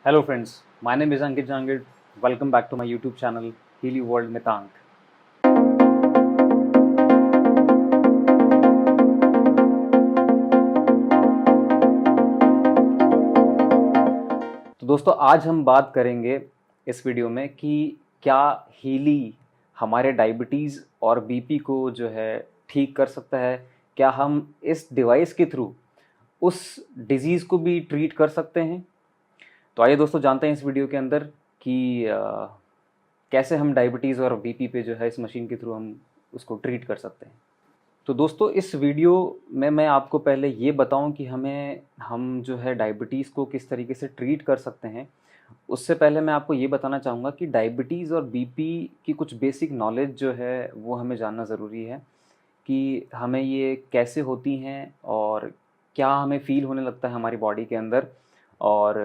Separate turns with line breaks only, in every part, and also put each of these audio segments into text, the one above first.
Hello friends, my name is Ankit Jangid. Welcome back to my YouTube channel Healy World Mitank. तो दोस्तों आज हम बात करेंगे इस वीडियो में कि क्या हीली हमारे डायबिटीज़ और बीपी को जो है ठीक कर सकता है। क्या हम इस डिवाइस के थ्रू उस डिजीज़ को भी ट्रीट कर सकते हैं। तो आइए दोस्तों जानते हैं इस वीडियो के अंदर कि कैसे हम डायबिटीज़ और बीपी पे जो है इस मशीन के थ्रू हम उसको ट्रीट कर सकते हैं। तो दोस्तों इस वीडियो में मैं आपको पहले ये बताऊं कि हम जो है डायबिटीज़ को किस तरीके से ट्रीट कर सकते हैं। उससे पहले मैं आपको ये बताना चाहूँगा कि डायबिटीज़ और बीपी की कुछ बेसिक नॉलेज जो है वो हमें जानना ज़रूरी है कि हमें ये कैसे होती हैं और क्या हमें फ़ील होने लगता है हमारी बॉडी के अंदर और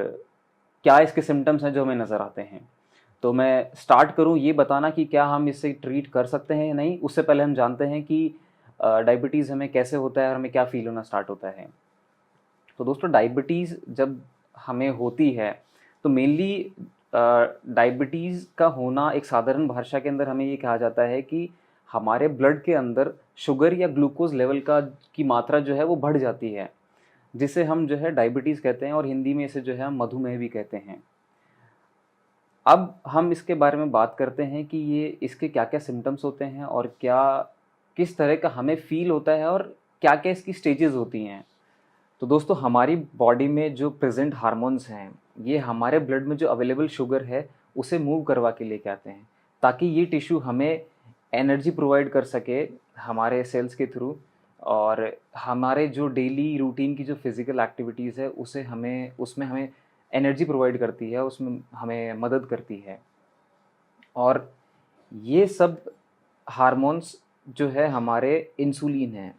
क्या इसके सिम्टम्स हैं जो हमें नज़र आते हैं। तो मैं स्टार्ट करूं ये बताना कि क्या हम इससे ट्रीट कर सकते हैं या नहीं। उससे पहले हम जानते हैं कि डायबिटीज़ हमें कैसे होता है और हमें क्या फ़ील होना स्टार्ट होता है। तो दोस्तों डायबिटीज़ जब हमें होती है तो मेनली डायबिटीज़ का होना एक साधारण भाषा के अंदर हमें ये कहा जाता है कि हमारे ब्लड के अंदर शुगर या ग्लूकोज लेवल की मात्रा जो है वो बढ़ जाती है, जिसे हम जो है डायबिटीज़ कहते हैं और हिंदी में इसे जो है हम मधुमेह भी कहते हैं। अब हम इसके बारे में बात करते हैं कि ये इसके क्या क्या सिम्टम्स होते हैं और क्या किस तरह का हमें फ़ील होता है और क्या क्या इसकी स्टेजेस होती हैं। तो दोस्तों हमारी बॉडी में जो प्रेजेंट हार्मोन्स हैं ये हमारे ब्लड में जो अवेलेबल शुगर है उसे मूव करवा के लेके आते हैं ताकि ये टिश्यू हमें एनर्जी प्रोवाइड कर सके हमारे सेल्स के थ्रू, और हमारे जो डेली रूटीन की जो फिज़िकल एक्टिविटीज़ है उसमें हमें एनर्जी प्रोवाइड करती है, उसमें हमें मदद करती है। और ये सब हार्मोन्स जो है हमारे इंसुलिन हैं।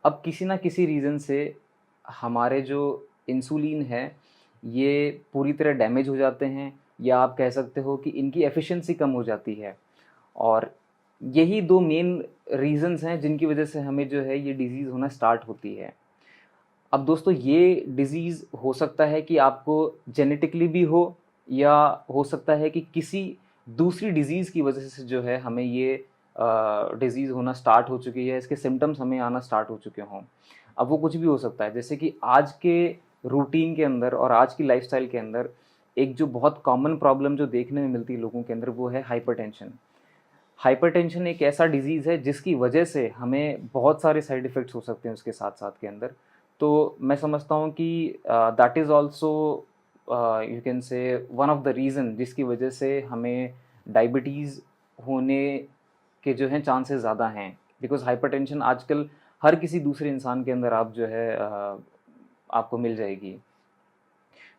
अब किसी ना किसी रीज़न से हमारे जो इंसुलिन है ये पूरी तरह डैमेज हो जाते हैं, या आप कह सकते हो कि इनकी एफिशिएंसी कम हो जाती है। और यही दो मेन रीज़न्स हैं जिनकी वजह से हमें जो है ये डिज़ीज़ होना स्टार्ट होती है। अब दोस्तों ये डिज़ीज़ हो सकता है कि आपको जेनेटिकली भी हो, या हो सकता है कि किसी दूसरी डिज़ीज़ की वजह से जो है हमें ये डिज़ीज़ होना स्टार्ट हो चुकी है, इसके सिम्टम्स हमें आना स्टार्ट हो चुके हों। अब वो कुछ भी हो सकता है, जैसे कि आज के रूटीन के अंदर और आज की लाइफ़स्टाइल के अंदर एक जो बहुत कॉमन प्रॉब्लम जो देखने में मिलती है लोगों के अंदर वो है हाइपरटेंशन। हाइपरटेंशन एक ऐसा डिज़ीज़ है जिसकी वजह से हमें बहुत सारे साइड इफ़ेक्ट्स हो सकते हैं उसके साथ-साथ के अंदर। तो मैं समझता हूँ कि that is also you can say one of the reason जिसकी वजह से हमें डायबिटीज़ होने के जो हैं चांसेस ज़्यादा हैं। बिकॉज़ हाइपरटेंशन आजकल हर किसी दूसरे इंसान के अंदर आप जो है आपको मिल जाएगी।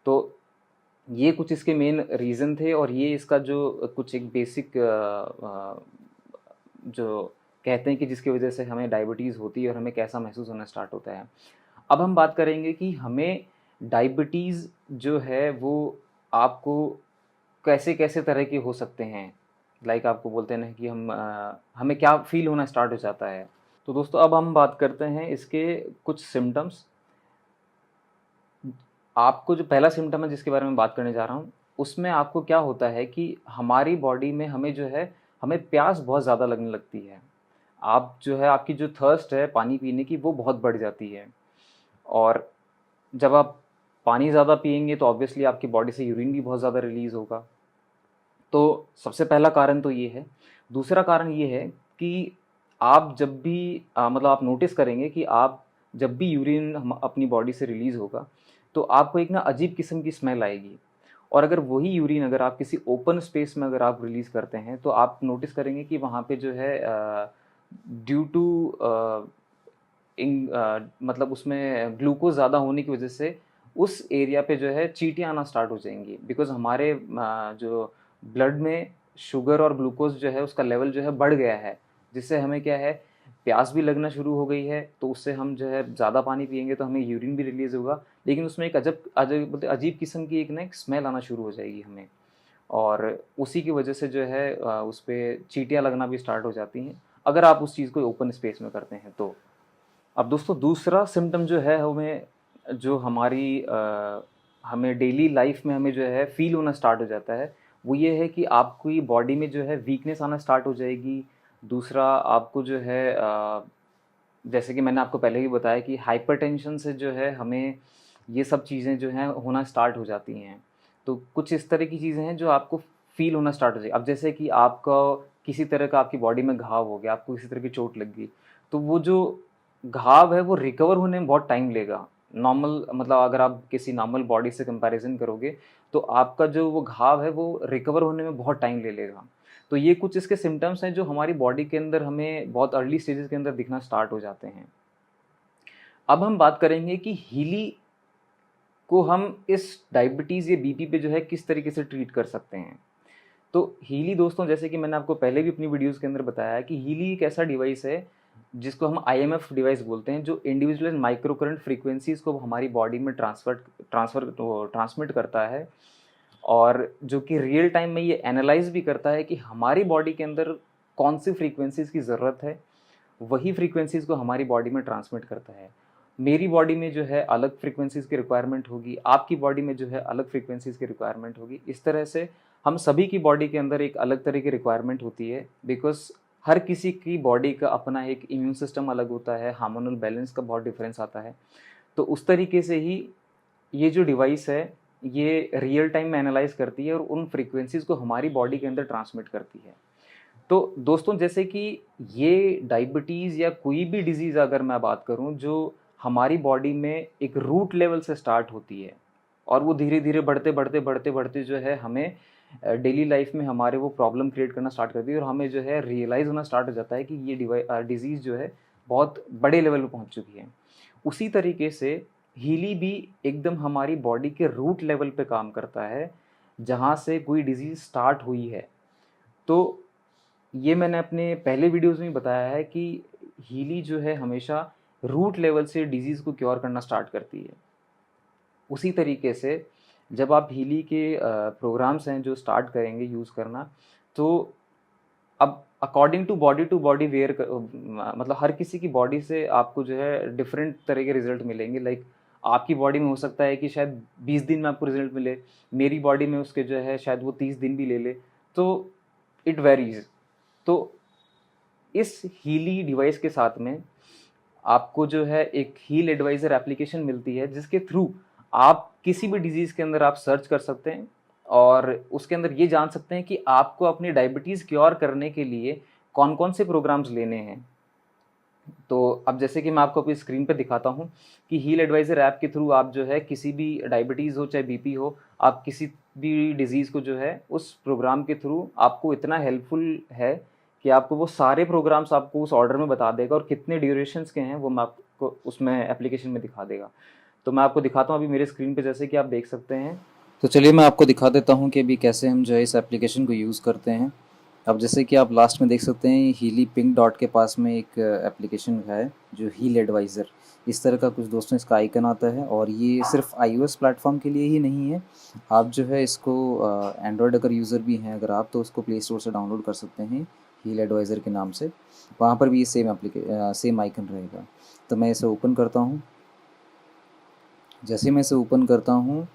तो ये कुछ इसके मेन रीज़न थे और ये इसका जो कुछ एक बेसिक जो कहते हैं कि जिसकी वजह से हमें डायबिटीज़ होती है और हमें कैसा महसूस होना स्टार्ट होता है। अब हम बात करेंगे कि हमें डायबिटीज़ जो है वो आपको कैसे-कैसे तरह के हो सकते हैं। लाइक आपको बोलते हैं ना कि हमें क्या फ़ील होना स्टार्ट हो जाता है। तो दोस्तों अब हम बात करते हैं इसके कुछ सिम्पटम्स। आपको जो पहला सिम्पटम है जिसके बारे में बात करने जा रहा हूँ, उसमें आपको क्या होता है कि हमारी बॉडी में हमें प्यास बहुत ज़्यादा लगने लगती है। आप जो है आपकी जो थर्स्ट है पानी पीने की वो बहुत बढ़ जाती है। और जब आप पानी ज़्यादा पिएँगे तो ऑब्वियसली आपकी बॉडी से यूरिन भी बहुत ज़्यादा रिलीज़ होगा। तो सबसे पहला कारण तो ये है। दूसरा कारण ये है कि आप जब भी मतलब आप नोटिस करेंगे कि आप जब भी यूरिन अपनी बॉडी से रिलीज़ होगा तो आपको एक ना अजीब किस्म की स्मेल आएगी। और अगर वही यूरिन अगर आप किसी ओपन स्पेस में अगर आप रिलीज़ करते हैं तो आप नोटिस करेंगे कि वहाँ पे जो है ड्यू टू मतलब उसमें ग्लूकोज ज़्यादा होने की वजह से उस एरिया पे जो है चींटियाँ आना स्टार्ट हो जाएंगी। बिकॉज़ हमारे जो ब्लड में शुगर और ग्लूकोज जो है उसका लेवल जो है बढ़ गया है, जिससे हमें क्या है प्यास भी लगना शुरू हो गई है। तो उससे हम जो है ज़्यादा पानी पिएंगे तो हमें यूरिन भी रिलीज़ होगा, लेकिन उसमें एक अजब अजब बोलते अजीब किस्म की एक ना एक स्मेल आना शुरू हो जाएगी हमें। और उसी की वजह से जो है उस पे चींटियाँ लगना भी स्टार्ट हो जाती हैं अगर आप उस चीज़ को ओपन स्पेस में करते हैं तो। अब दोस्तों दूसरा सिम्पटम जो है हमें जो हमारी हमें डेली लाइफ में हमें जो है फील होना स्टार्ट हो जाता है, वो ये है कि आपकी बॉडी में जो है वीकनेस आना स्टार्ट हो जाएगी। दूसरा, आपको जो है जैसे कि मैंने आपको पहले भी बताया कि हाइपरटेंशन से जो है हमें ये सब चीज़ें जो हैं होना स्टार्ट हो जाती हैं। तो कुछ इस तरह की चीज़ें हैं जो आपको फ़ील होना स्टार्ट हो जाए। अब जैसे कि आपका किसी तरह का आपकी बॉडी में घाव हो गया, आपको किसी तरह की चोट लग गई, तो वो जो घाव है वो रिकवर होने में बहुत टाइम लेगा। नॉर्मल मतलब अगर आप किसी नॉर्मल बॉडी से कंपैरिज़न करोगे, तो आपका जो वो घाव है वो रिकवर होने में बहुत टाइम ले लेगा। तो ये कुछ इसके सिम्पटम्स हैं जो हमारी बॉडी के अंदर हमें बहुत अर्ली स्टेजेस के अंदर दिखना स्टार्ट हो जाते हैं। अब हम बात करेंगे कि हीली को हम इस डायबिटीज़ या बीपी पे जो है किस तरीके से ट्रीट कर सकते हैं। तो हीली दोस्तों, जैसे कि मैंने आपको पहले भी अपनी वीडियोज़ के अंदर बताया है कि हीली एक ऐसा डिवाइस है जिसको हम आईएमएफ डिवाइस बोलते हैं, जो इंडिविजुअल माइक्रो करंट फ्रीक्वेंसीज़ को हमारी बॉडी में ट्रांसमिट करता है, और जो कि रियल टाइम में ये एनालाइज भी करता है कि हमारी बॉडी के अंदर कौन सी फ्रीक्वेंसीज़ की ज़रूरत है, वही फ्रीक्वेंसीज़ को हमारी बॉडी में ट्रांसमिट करता है। मेरी बॉडी में जो है अलग फ्रीक्वेंसीज़ की रिक्वायरमेंट होगी, आपकी बॉडी में जो है अलग फ्रीक्वेंसीज़ की रिक्वायरमेंट होगी। इस तरह से हम सभी की बॉडी के अंदर एक अलग तरह की रिक्वायरमेंट होती है, बिकॉज़ हर किसी की बॉडी का अपना एक इम्यून सिस्टम अलग होता है, हार्मोनल बैलेंस का बहुत डिफरेंस आता है। तो उस तरीके से ही ये जो डिवाइस है, ये रियल टाइम में एनालाइज़ करती है और उन फ्रीक्वेंसीज़ को हमारी बॉडी के अंदर ट्रांसमिट करती है। तो दोस्तों, जैसे कि ये डायबिटीज़ या कोई भी डिज़ीज़ अगर मैं बात करूँ जो हमारी बॉडी में एक रूट लेवल से स्टार्ट होती है, और वो धीरे-धीरे बढ़ते जो है हमें डेली लाइफ में हमारे वो प्रॉब्लम क्रिएट करना स्टार्ट करती है, और हमें जो है रियलाइज़ होना स्टार्ट हो जाता है कि ये डिज़ीज़ जो है बहुत बड़े लेवल पे पहुँच चुकी है। उसी तरीके से हीली भी एकदम हमारी बॉडी के रूट लेवल पे काम करता है, जहाँ से कोई डिज़ीज़ स्टार्ट हुई है। तो ये मैंने अपने पहले वीडियोज़ में बताया है कि हीली जो है हमेशा रूट लेवल से डिज़ीज़ को क्योर करना स्टार्ट करती है। उसी तरीके से जब आप हीली के प्रोग्राम्स हैं जो स्टार्ट करेंगे यूज़ करना, तो अब अकॉर्डिंग टू बॉडी वेयर मतलब हर किसी की बॉडी से आपको जो है डिफरेंट तरह के रिजल्ट मिलेंगे। लाइक आपकी बॉडी में हो सकता है कि शायद 20 दिन में आपको रिजल्ट मिले, मेरी बॉडी में उसके जो है शायद वो 30 दिन भी ले ले। तो इट वेरीज। तो इस हीली डिवाइस के साथ में आपको जो है एक हील एडवाइज़र एप्लीकेशन मिलती है, जिसके थ्रू आप किसी भी डिज़ीज़ के अंदर आप सर्च कर सकते हैं, और उसके अंदर ये जान सकते हैं कि आपको अपनी डायबिटीज़ क्योर करने के लिए कौन-कौन से प्रोग्राम्स लेने हैं। तो अब जैसे कि मैं आपको अपनी स्क्रीन पे दिखाता हूँ कि हील एडवाइज़र ऐप के थ्रू आप जो है किसी भी डायबिटीज़ हो चाहे बीपी हो, आप किसी भी डिज़ीज़ को जो है उस प्रोग्राम के थ्रू आपको इतना हेल्पफुल है कि आपको वो सारे प्रोग्राम्स आपको उस ऑर्डर में बता देगा, और कितने ड्यूरेशंस के हैं वो मैं आपको उसमें एप्लीकेशन में दिखा देगा। तो मैं आपको दिखाता हूँ अभी मेरे स्क्रीन पे, जैसे कि आप देख सकते हैं।
तो चलिए मैं आपको दिखा देता हूँ कि अभी कैसे हम जो है इस एप्लीकेशन को यूज़ करते हैं। अब जैसे कि आप लास्ट में देख सकते हैं हीली पिंक डॉट के पास में एक एप्लीकेशन है जो हील एडवाइज़र, इस तरह का कुछ दोस्तों इसका आइकन आता है। और ये सिर्फ iOS प्लेटफॉर्म के लिए ही नहीं है, आप जो है इसको एंड्रॉयड अगर यूज़र भी हैं अगर आप, तो उसको प्ले स्टोर से डाउनलोड कर सकते हैं हील एडवाइज़र के नाम से। वहाँ पर भी ये सेम आइकन रहेगा। तो मैं इसे ओपन करता हूँ। जैसे मैं इसे ओपन करता हूँ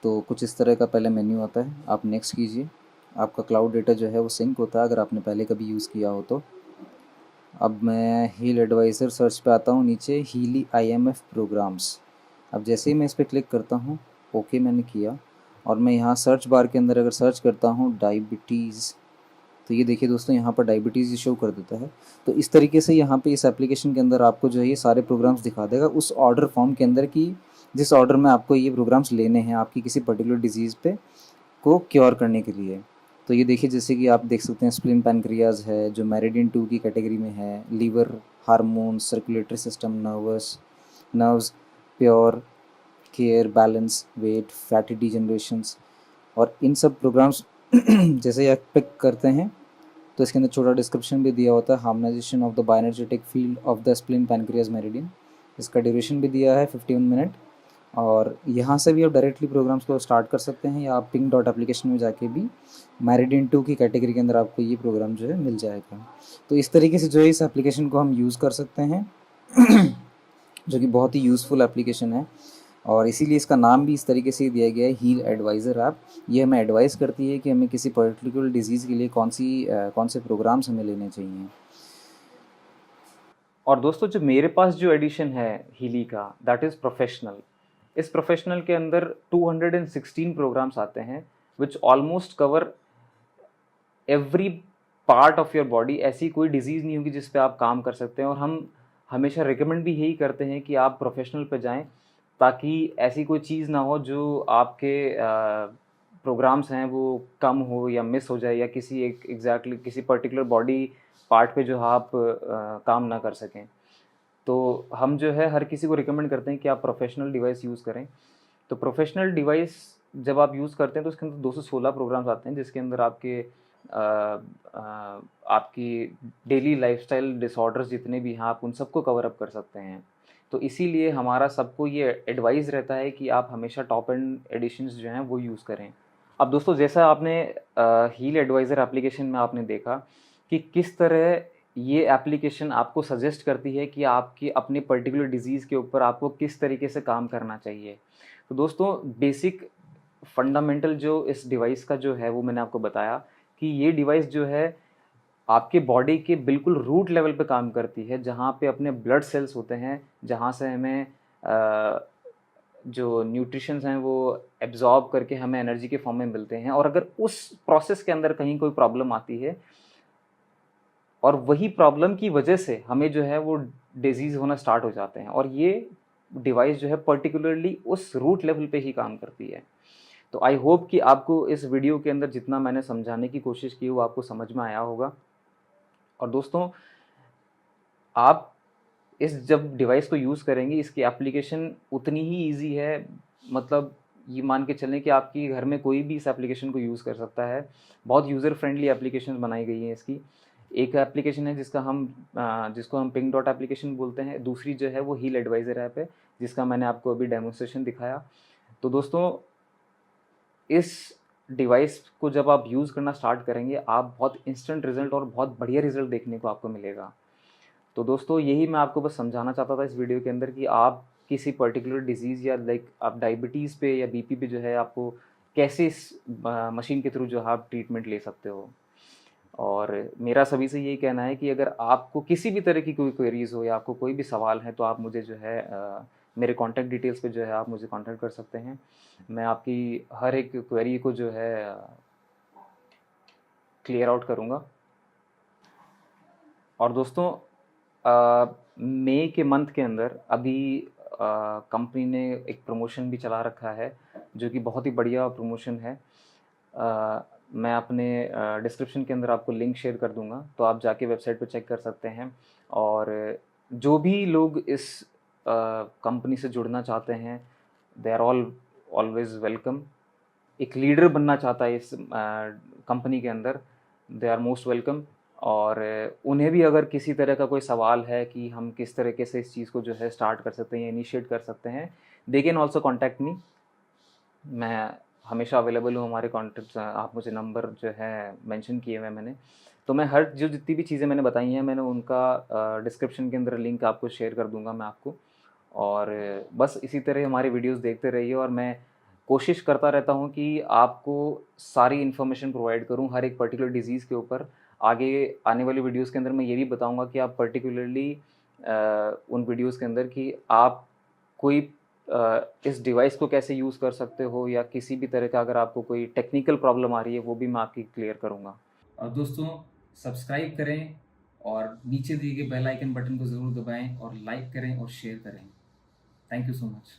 तो कुछ इस तरह का पहले मेन्यू आता है, आप नेक्स्ट कीजिए। आपका क्लाउड डेटा जो है वो सिंक होता है अगर आपने पहले कभी यूज़ किया हो तो। अब मैं हील एडवाइज़र सर्च पे आता हूँ, नीचे हीली आईएमएफ प्रोग्राम्स। अब जैसे ही मैं इस पर क्लिक करता हूँ, ओके मैंने किया, और मैं यहाँ सर्च बार के अंदर अगर सर्च करता हूँ डायबिटीज़, तो ये देखिए दोस्तों यहाँ पर डायबिटीज़ शो कर देता है। तो इस तरीके से यहाँ पे इस एप्लीकेशन के अंदर आपको जो है ये सारे प्रोग्राम्स दिखा देगा उस ऑर्डर फॉर्म के अंदर कि जिस ऑर्डर में आपको ये प्रोग्राम्स लेने हैं आपकी किसी पर्टिकुलर डिजीज़ पे को क्योर करने के लिए। तो ये देखिए जैसे कि आप देख सकते हैं स्प्लिन पैनक्रियाज है जो मेरिडियन 2 की कैटेगरी में है, liver, hormones, circulatory system, nerves, pure, care, balance, weight, fatty degenerations. और इन सब प्रोग्राम्स जैसे आप पिक करते हैं तो इसके अंदर छोटा डिस्क्रिप्शन भी दिया होता है, harmonisation of the bioenergetic field of the spleen pancreas meridian. इसका ड्यूरेशन भी दिया है 51 मिनट। और यहाँ से भी आप डायरेक्टली प्रोग्राम्स को स्टार्ट कर सकते हैं, या आप पिंक डॉट एप्लीकेशन में जाके भी मेरिडियन 2 की कैटेगरी के अंदर आपको ये प्रोग्राम जो है मिल जाएगा। तो इस तरीके से जो है इस एप्लीकेशन को हम यूज़ कर सकते हैं जो कि बहुत ही यूज़फुल एप्लीकेशन है। और इसीलिए इसका नाम भी इस तरीके से दिया गया है, हील एडवाइज़र ऐप। ये हमें एडवाइस करती है कि हमें किसी पर्टिकुलर डिजीज़ के लिए कौन से प्रोग्राम्स हमें लेने चाहिए।
और दोस्तों जो मेरे पास जो एडिशन है हीली का, दैट इज़ प्रोफेशनल। इस प्रोफेशनल के अंदर 216 प्रोग्राम्स आते हैं विच almost cover every part of your body. ऐसी कोई डिजीज़ नहीं होगी जिस पे आप काम कर सकते हैं। और हम हमेशा रिकमेंड भी यही करते हैं कि आप प्रोफेशनल पे जाएं, ताकि ऐसी कोई चीज़ ना हो जो आपके प्रोग्राम्स हैं वो कम हो या मिस हो जाए, या किसी एक एग्जैक्टली किसी पर्टिकुलर बॉडी पार्ट पे जो है आप काम ना कर सकें। तो हम जो है हर किसी को रिकमेंड करते हैं कि आप प्रोफेशनल डिवाइस यूज़ करें। तो प्रोफेशनल डिवाइस जब आप यूज़ करते हैं तो उसके अंदर 216 प्रोग्राम्स आते हैं, जिसके अंदर आपकी डेली लाइफस्टाइल डिसऑर्डर्स जितने भी हैं आप उन सबको कवर अप कर सकते हैं। तो इसीलिए हमारा सबको ये एडवाइस रहता है कि आप हमेशा टॉप एंड एडिशंस जो हैं वो यूज़ करें। अब दोस्तों जैसा आपने हील एडवाइज़र एप्लीकेशन में आपने देखा कि किस तरह ये एप्लीकेशन आपको सजेस्ट करती है कि आपकी अपने पर्टिकुलर डिजीज़ के ऊपर आपको किस तरीके से काम करना चाहिए। तो दोस्तों बेसिक फंडामेंटल जो इस डिवाइस का जो है वो मैंने आपको बताया कि ये डिवाइस जो है आपके बॉडी के बिल्कुल रूट लेवल पे काम करती है, जहाँ पे अपने ब्लड सेल्स होते हैं, जहाँ से हमें जो न्यूट्रिशंस हैं वो एब्जॉर्ब करके हमें एनर्जी के फॉर्म में मिलते हैं। और अगर उस प्रोसेस के अंदर कहीं कोई प्रॉब्लम आती है और वही प्रॉब्लम की वजह से हमें जो है वो डिजीज़ होना स्टार्ट हो जाते हैं, और ये डिवाइस जो है पर्टिकुलरली उस रूट लेवल पे ही काम करती है। तो आई होप कि आपको इस वीडियो के अंदर जितना मैंने समझाने की कोशिश की वो आपको समझ में आया होगा। और दोस्तों आप इस जब डिवाइस को यूज़ करेंगे, इसकी एप्लीकेशन उतनी ही ईजी है, मतलब ये मान के चलें कि आपकी घर में कोई भी इस एप्लीकेशन को यूज़ कर सकता है। बहुत यूज़र फ्रेंडली एप्लीकेशन बनाई गई हैं इसकी। एक एप्लीकेशन है जिसको हम पिंक डॉट एप्लीकेशन बोलते हैं, दूसरी जो है वो हील एडवाइज़र ऐप है, जिसका मैंने आपको अभी डेमोन्स्ट्रेशन दिखाया। तो दोस्तों इस डिवाइस को जब आप यूज़ करना स्टार्ट करेंगे, आप बहुत इंस्टेंट रिज़ल्ट और बहुत बढ़िया रिज़ल्ट देखने को आपको मिलेगा। तो दोस्तों यही मैं आपको बस समझाना चाहता था इस वीडियो के अंदर कि आप किसी पर्टिकुलर डिजीज़ या लाइक आप डायबिटीज़ पे या बीपी पे जो है आपको कैसे इस मशीन के थ्रू जो है आप ट्रीटमेंट ले सकते हो। और मेरा सभी से यही कहना है कि अगर आपको किसी भी तरह की कोई क्वेरीज़ हो या आपको कोई भी सवाल है तो आप मुझे जो है मेरे कॉन्टैक्ट डिटेल्स पे जो है आप मुझे कॉन्टैक्ट कर सकते हैं। मैं आपकी हर एक क्वेरी को जो है क्लियर आउट करूँगा। और दोस्तों मई के मंथ के अंदर अभी कंपनी ने एक प्रमोशन भी चला रखा है, जो कि बहुत ही बढ़िया प्रमोशन है। मैं अपने डिस्क्रिप्शन के अंदर आपको लिंक शेयर कर दूंगा, तो आप जाके वेबसाइट पर चेक कर सकते हैं। और जो भी लोग इस कंपनी से जुड़ना चाहते हैं, दे आर ऑलवेज वेलकम। एक लीडर बनना चाहता है इस कंपनी के अंदर, दे आर मोस्ट वेलकम। और उन्हें भी अगर किसी तरह का कोई सवाल है कि हम किस तरीके से इस चीज़ को जो है स्टार्ट कर सकते हैं या इनिशिएट कर सकते हैं, they can also contact me. मैं हमेशा अवेलेबल हूँ। हमारे कॉन्टैक्ट आप मुझे नंबर जो है मेंशन किए हुए हैं मैंने, तो मैं हर जो जितनी भी चीज़ें मैंने बताई हैं मैंने उनका डिस्क्रिप्शन के अंदर लिंक आपको शेयर कर दूंगा मैं आपको। और बस इसी तरह हमारे वीडियोस देखते रहिए, और मैं कोशिश करता रहता हूँ कि आपको सारी इन्फॉर्मेशन प्रोवाइड करूँ हर एक पर्टिकुलर डिज़ीज़ के ऊपर। आगे आने वाली वीडियोस के अंदर मैं ये भी बताऊँगा कि आप पर्टिकुलरली उन वीडियोस के अंदर कि आप कोई इस डिवाइस को कैसे यूज़ कर सकते हो, या किसी भी तरह का अगर आपको कोई टेक्निकल प्रॉब्लम आ रही है वो भी मैं आपकी क्लियर करूँगा। और दोस्तों सब्सक्राइब करें और नीचे दिए गए बेल आइकन बटन को ज़रूर दबाएं और लाइक करें और शेयर करें। Thank you so much.